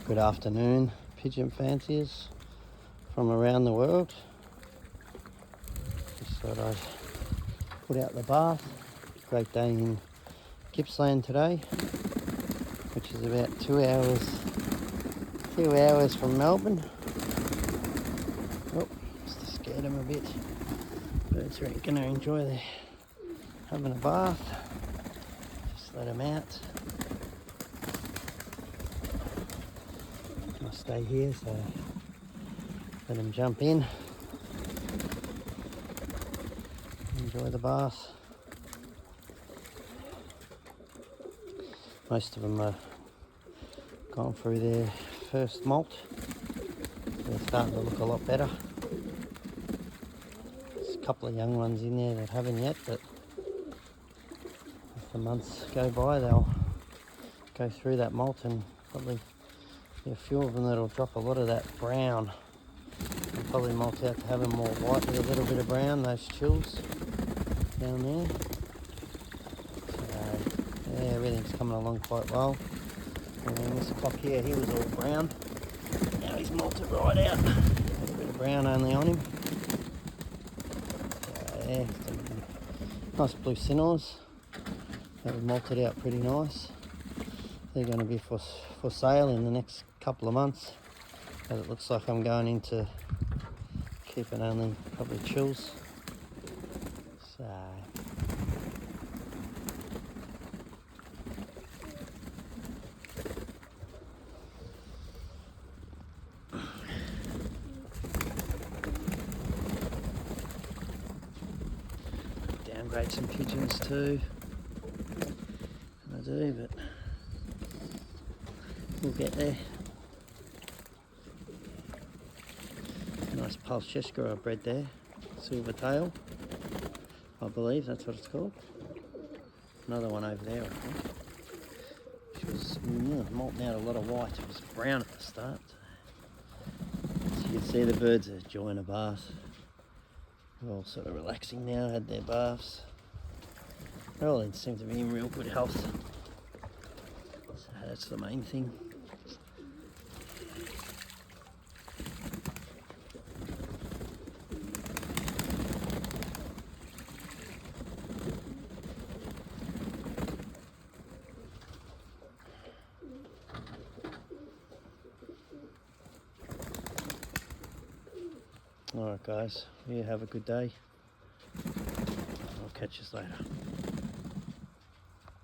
Good afternoon, pigeon fanciers from around the world. Just thought I'd put out the bath. Great day in Gippsland today, which is about 2 hours from Melbourne. Oh, must have scared them a bit. Birds are going to enjoy their having a bath. Just let them out. I stay here, so let them jump in. Enjoy the bath. Most of them are gone through their first molt. They're starting to look a lot better. There's a couple of young ones in there that haven't yet, but as the months go by, they'll go through that molt and probably be a few of them that'll drop a lot of that brown. I'll probably molt out to have them more white with a little bit of brown, those chills down there. So, yeah, everything's coming along quite well. And then this cock here, he was all brown. Now he's molted right out. A little bit of brown only on him. So, yeah, some nice blue sinners. That was molted out pretty nice. They're going to be for sale in the next couple of months. But it looks like I'm going into keeping only probably chills. So downgrade some pigeons too. I do, but we'll get there. Nice pulse Chesker I bred there, silver tail, I believe that's what it's called. Another one over there, I think. She was molting out a lot of white. It was brown at the start. So you can see the birds are enjoying a bath. They're all sort of relaxing now, had their baths. They all seem to be in real good health. So that's the main thing. Alright guys, you have a good day. I'll catch you later.